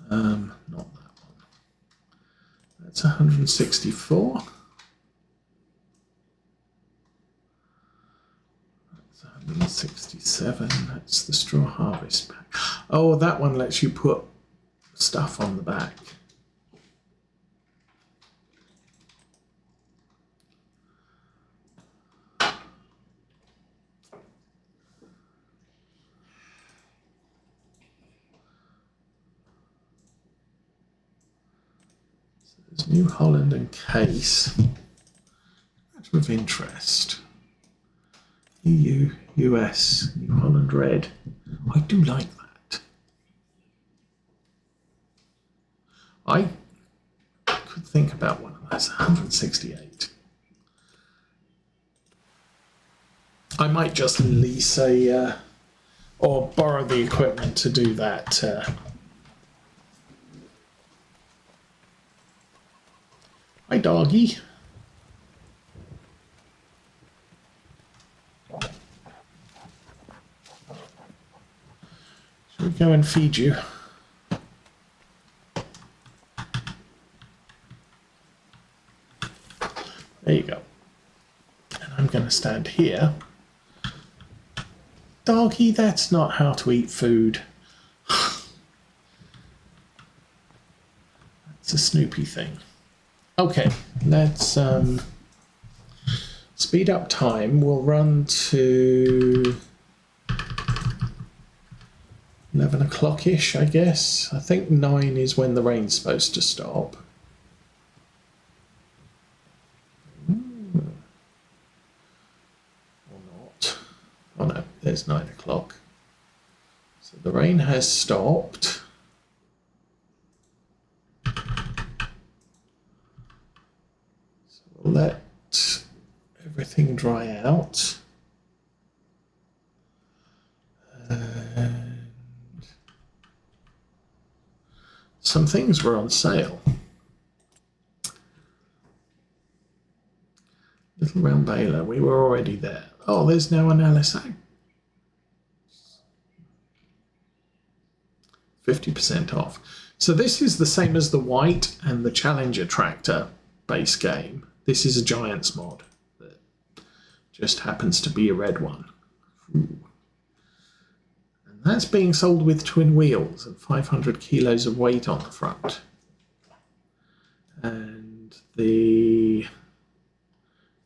Not that one. That's 164. That's 167. That's the straw harvest pack. Oh, that one lets you put stuff on the back. There's New Holland and Case. Matter of interest. EU, US, New Holland Red. I do like that. I could think about one of those. 168. I might just lease a or borrow the equipment to do that. Hi, doggy. Shall we go and feed you? There you go. And I'm going to stand here. Doggy, that's not how to eat food. It's a Snoopy thing. Okay, let's speed up time. We'll run to 11 o'clock-ish, I guess. I think 9 is when the rain's supposed to stop. Or not. Oh no, there's 9 o'clock. So the rain has stopped. Let everything dry out. And some things were on sale. Little Round Baler, we were already there. Oh, there's now an LSA. 50% off. So this is the same as the White and the Challenger tractor base game. This is a Giants mod that just happens to be a red one. Ooh. And that's being sold with twin wheels and 500 kilos of weight on the front. And the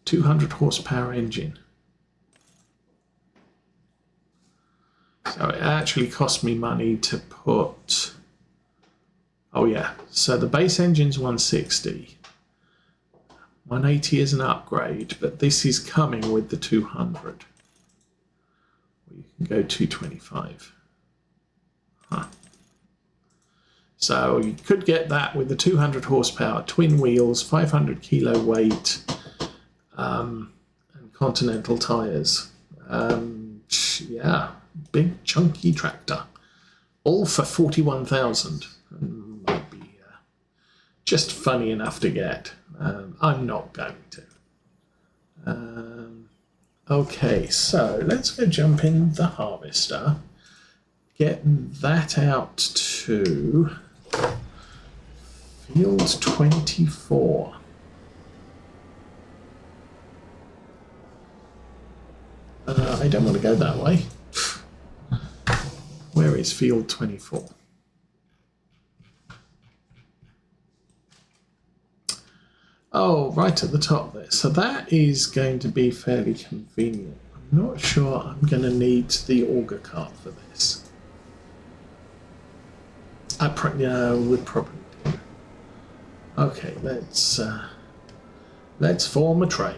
200 horsepower engine. So it actually cost me money to put... Oh yeah, so the base engine's 160. 180 is an upgrade, but this is coming with the 200. You can go 225. Huh. So you could get that with the 200 horsepower, twin wheels, 500 kilo weight, and Continental tyres. Yeah, big chunky tractor. All for 41,000. Might be just funny enough to get. I'm not going to. Okay, so let's go jump in the harvester. Get that out to field 24. I don't want to go that way. Where is field 24? Oh, right at the top there. So that is going to be fairly convenient. I'm not sure I'm going to need the auger cart for this. I would probably do. Okay, let's form a train.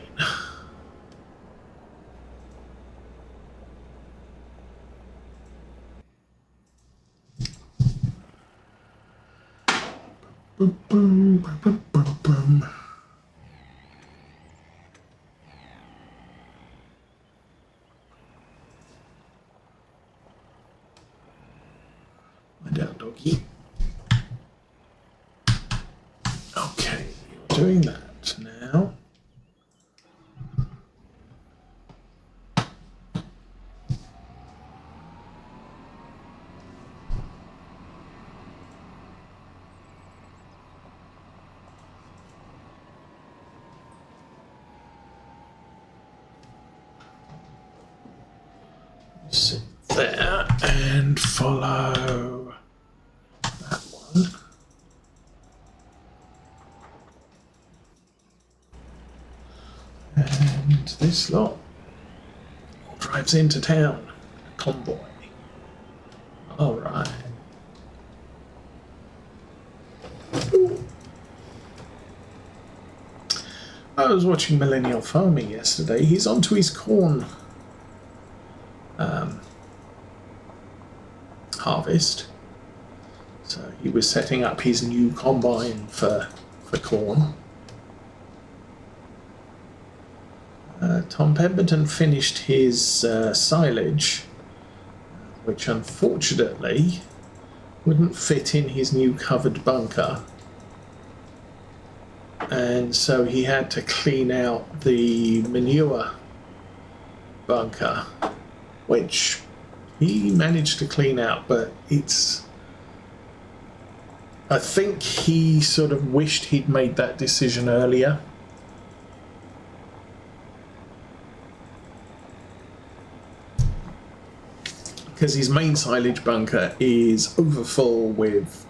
Boom, boom, boom, boom, boom, boom. Down, doggy. Okay, you're doing that now. Sit there and follow that one. And this lot drives into town. A convoy. All right. I was watching Millennial Farming yesterday. He's onto his corn harvest. So he was setting up his new combine for corn. Tom Pemberton finished his silage, which unfortunately wouldn't fit in his new covered bunker. And so he had to clean out the manure bunker, which he managed to clean out, but I think he sort of wished he'd made that decision earlier. Because his main silage bunker is overfull with,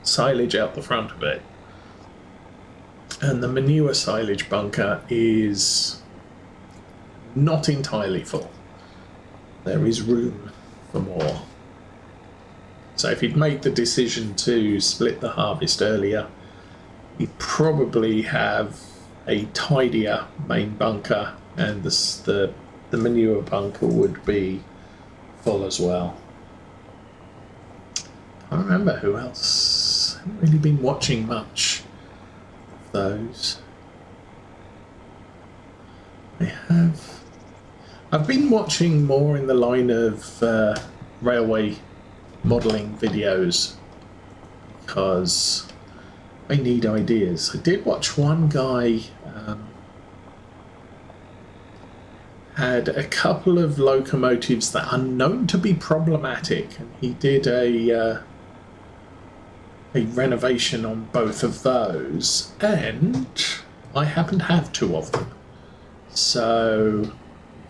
silage out the front of it. And the manure silage bunker is not entirely full. There is room for more. So if he'd made the decision to split the harvest earlier, he'd probably have a tidier main bunker, and the manure bunker would be full as well. I don't remember who else. I haven't really been watching much of those. I've been watching more in the line of railway modelling videos because I need ideas. I did watch one guy had a couple of locomotives that are known to be problematic, and he did a renovation on both of those, and I happen to have two of them. So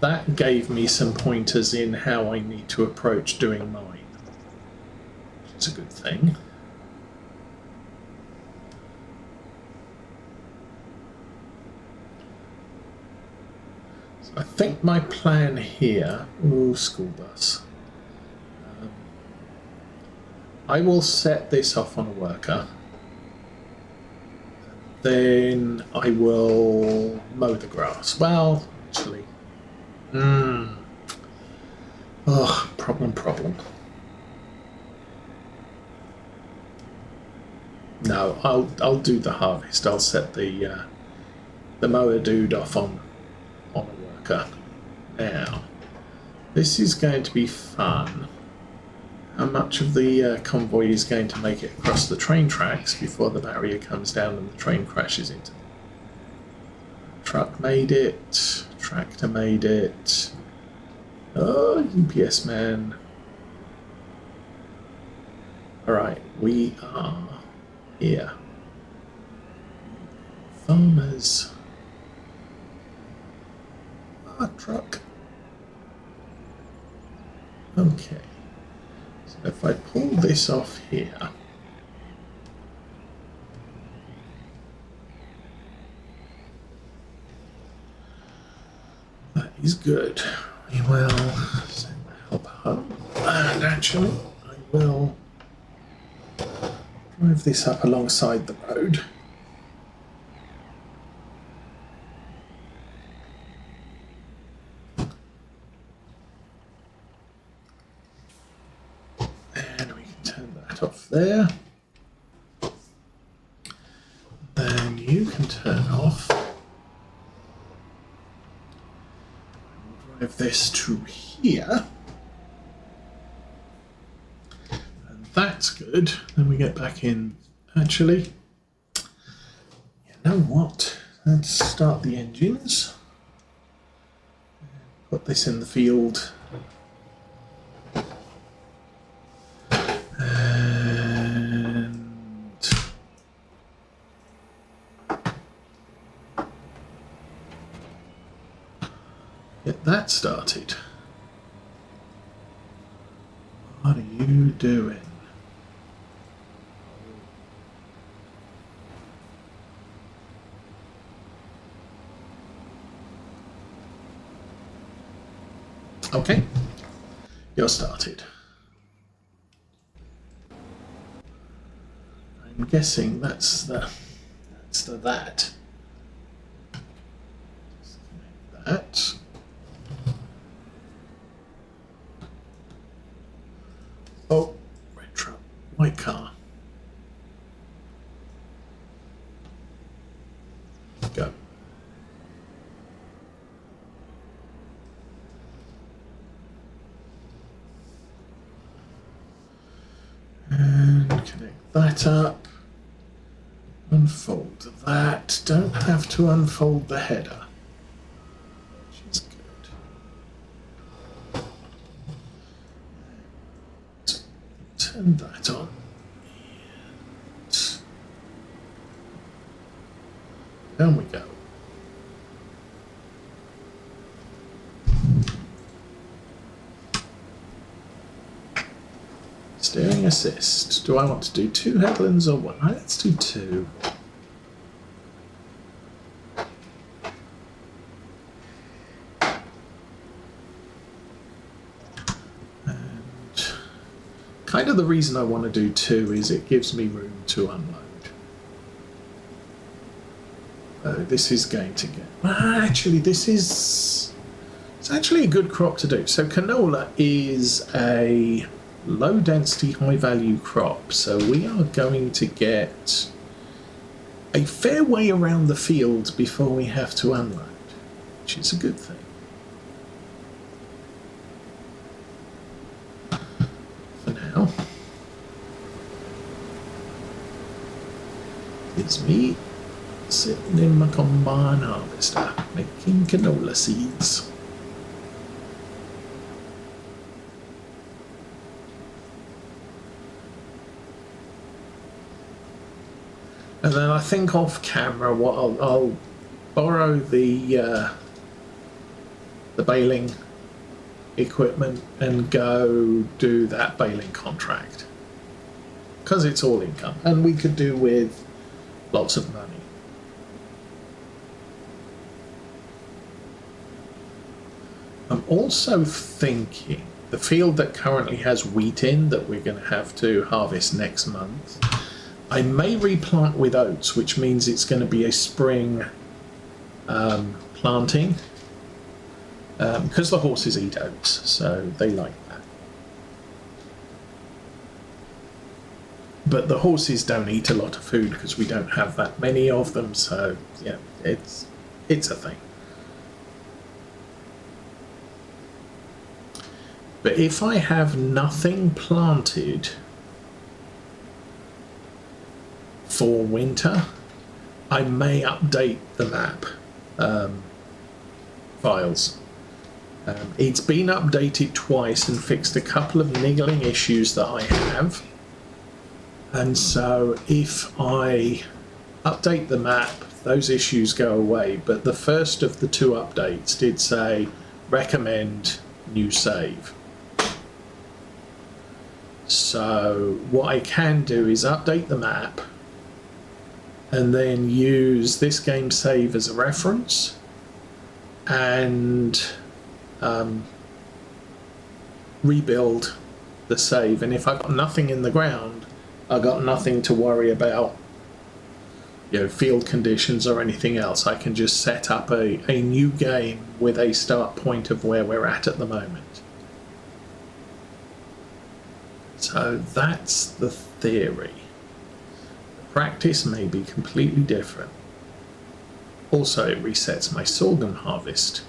that gave me some pointers in how I need to approach doing mine. Which is a good thing. So I think my plan here... Ooh, school bus. I will set this off on a worker. Then I will mow the grass. Well, actually... Oh, problem. No, I'll do the harvest. I'll set the mower dude off on a worker. Now, this is going to be fun. How much of the convoy is going to make it across the train tracks before the barrier comes down and the train crashes into them? Truck made it. Tractor made it. Oh, UPS man. Alright, we are here. Farmers. Truck. Okay. So if I pull this off here. That is good. We will send the help home. And actually, I will drive this up alongside the road. And we can turn that off there. Then you can turn off. Drive this to here. And that's good. Then we get back in. Actually, you know what? Let's start the engines. Put this in the field. And get that started. What are you doing? Okay, you're started. I'm guessing that's that. That. Oh, red truck, white car. Go. And connect that up. Unfold that. Don't have to unfold the header, which is good. Turn that on. And down we go. Steering assist. Do I want to do 2 headlands or 1? Let's do 2. And kind of the reason I want to do 2 is it gives me room to unload. This is going to get... Actually, it's actually a good crop to do. So canola is a low density, high value crop. So we are going to get a fair way around the field before we have to unload, which is a good thing. For now, it's me sitting in my combine harvester making canola seeds. And then I think off camera, what I'll borrow the baling equipment and go do that baling contract, because it's all income and we could do with lots of money. I'm also thinking the field that currently has wheat in that we're going to have to harvest next month, I may replant with oats, which means it's going to be a spring planting, because the horses eat oats, so they like that. But the horses don't eat a lot of food because we don't have that many of them, so yeah, it's a thing. But if I have nothing planted for winter, I may update the map files. It's been updated twice and fixed a couple of niggling issues that I have. And so if I update the map, those issues go away. But the first of the 2 updates did say recommend new save. So what I can do is update the map and then use this game save as a reference and rebuild the save. And if I've got nothing in the ground, I've got nothing to worry about, you know, field conditions or anything else. I can just set up a new game with a start point of where we're at the moment. So that's the theory. The practice may be completely different. Also, it resets my sorghum harvest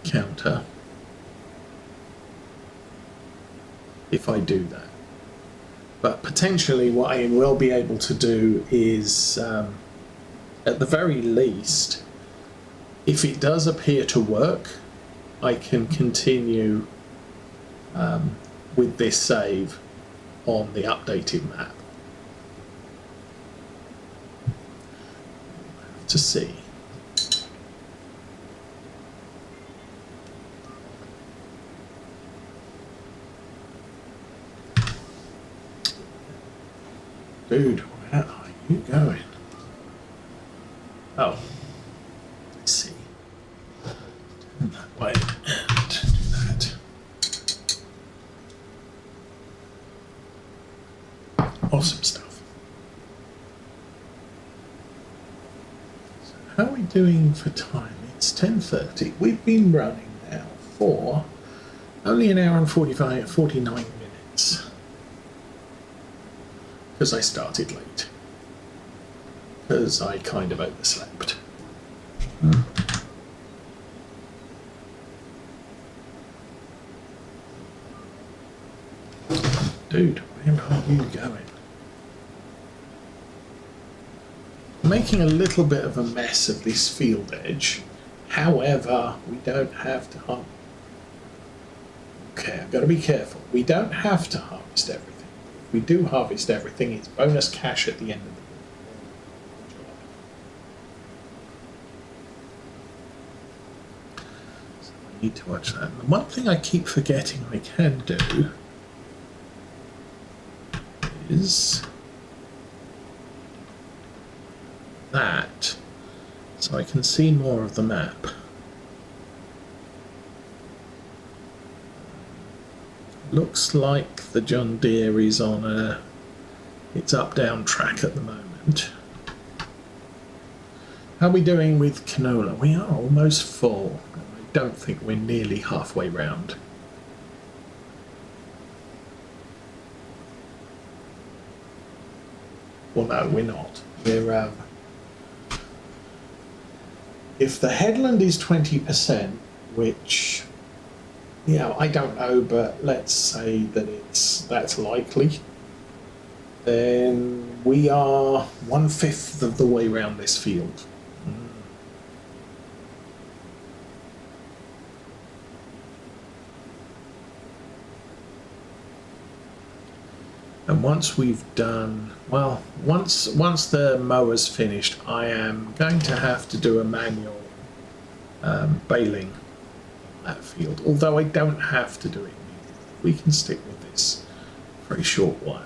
counter if I do that. But potentially what I will be able to do is, at the very least, if it does appear to work, I can continue with this save on the updated map. To see. Dude, where are you going? Oh, I see. Turn that way and do that. Awesome stuff. So how are we doing for time? It's 10:30. We've been running now for only an hour and 49 minutes. Because I started late. Because I kind of overslept. Dude, where are you going? I'm making a little bit of a mess of this field edge. However, we don't have to hunt. Okay, I've got to be careful. We don't have to harvest everything. If we do harvest everything, it's bonus cash at the end of the job. So I need to watch that. And the one thing I keep forgetting I can do is that, so I can see more of the map. Looks like the John Deere is on its up-down track at the moment. How are we doing with canola? We are almost full. I don't think we're nearly halfway round. Well, no, we're not. We're if the headland is 20%, which, yeah, I don't know, but let's say that that's likely, then we are 1/5 of the way around this field. And once we've done, well, once the mower's finished, I am going to have to do a manual baling on that field. Although I don't have to do it immediately. We can stick with this for a short while.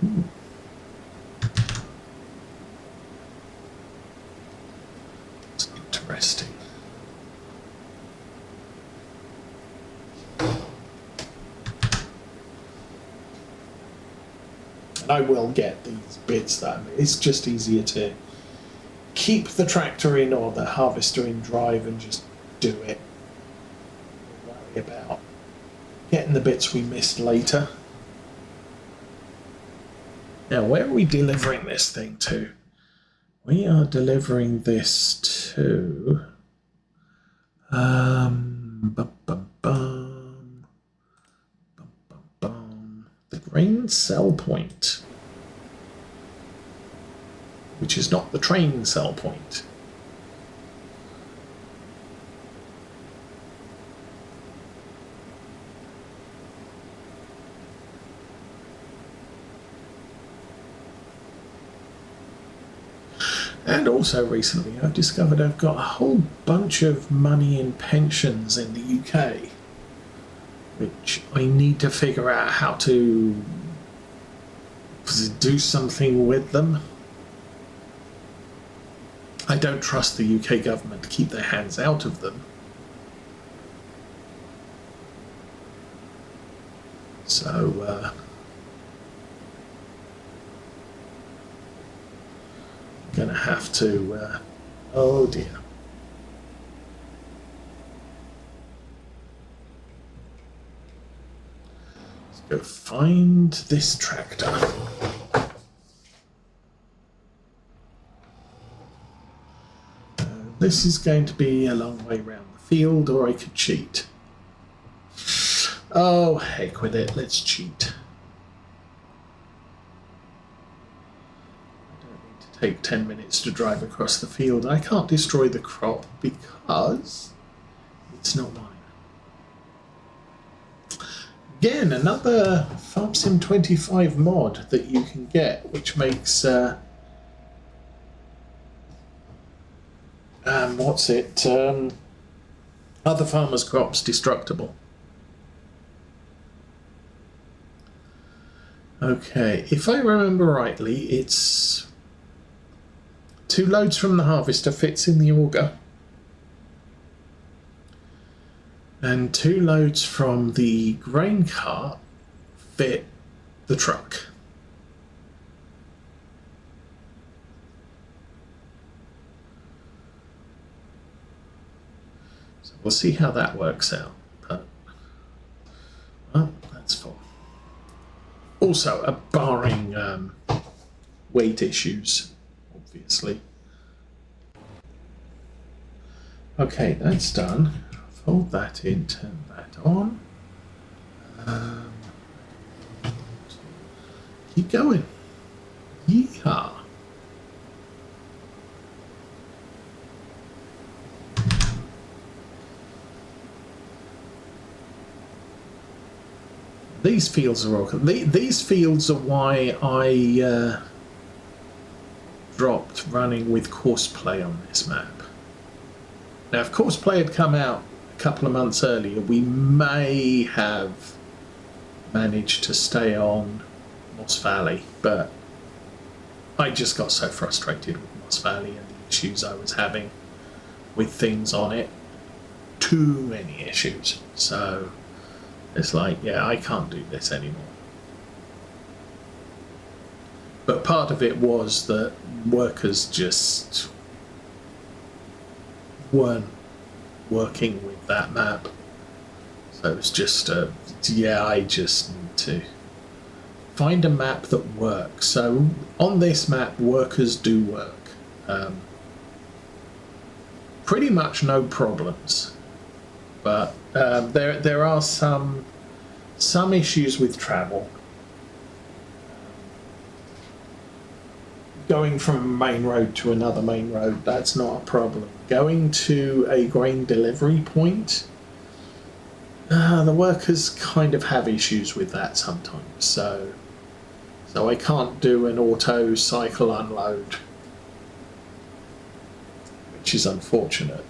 Ooh. It's interesting. I will get these bits that it's just easier to keep the tractor in or the harvester in drive and just do it. Don't worry about getting the bits we missed later. Now, where are we delivering this thing to? We are delivering this to the grain sell point, which is not the train sell point. And also recently I've discovered I've got a whole bunch of money in pensions in the UK, which I need to figure out how to do something with them. I don't trust the UK government to keep their hands out of them. So, I'm going to have to, oh dear. Let's go find this tractor. This is going to be a long way around the field, or I could cheat. Oh, heck with it, let's cheat. I don't need to take 10 minutes to drive across the field. I can't destroy the crop because it's not mine. Again, another FS25 mod that you can get, which makes other farmers' crops destructible. Okay, if I remember rightly, it's 2 loads from the harvester fits in the auger, and 2 loads from the grain cart fit the truck. So we'll see how that works out. But, well, that's full. Also, barring weight issues, obviously. Okay, that's done. Fold that in, turn that on. Keep going. Yeehaw. These fields are all. These fields are why I dropped running with Courseplay on this map. Now, if Courseplay had come out a couple of months earlier, we may have managed to stay on Moss Valley, but I just got so frustrated with Moss Valley and the issues I was having with things on it. Too many issues. So it's like, yeah, I can't do this anymore. But part of it was that workers just weren't working with that map. So it's just, yeah, I just need to find a map that works. So on this map, workers do work. Pretty much no problems. But there are some issues with travel. Going from a main road to another main road, that's not a problem. Going to a grain delivery point, the workers kind of have issues with that sometimes. So I can't do an auto cycle unload, which is unfortunate.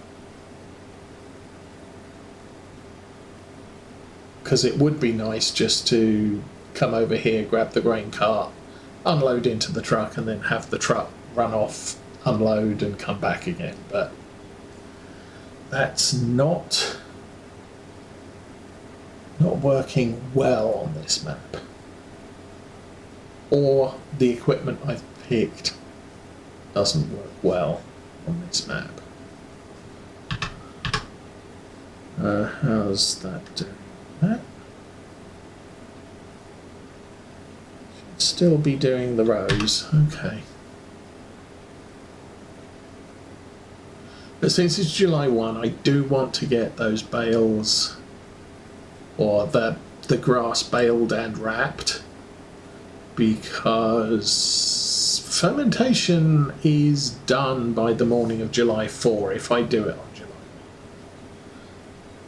Because it would be nice just to come over here, grab the grain cart, unload into the truck, and then have the truck run off, unload, and come back again. But that's not working well on this map. Or the equipment I've picked doesn't work well on this map. How's that doing? That should still be doing the rows. Okay. But since it's July 1, I do want to get those bales, or the grass baled and wrapped, because fermentation is done by the morning of July 4 if I do it on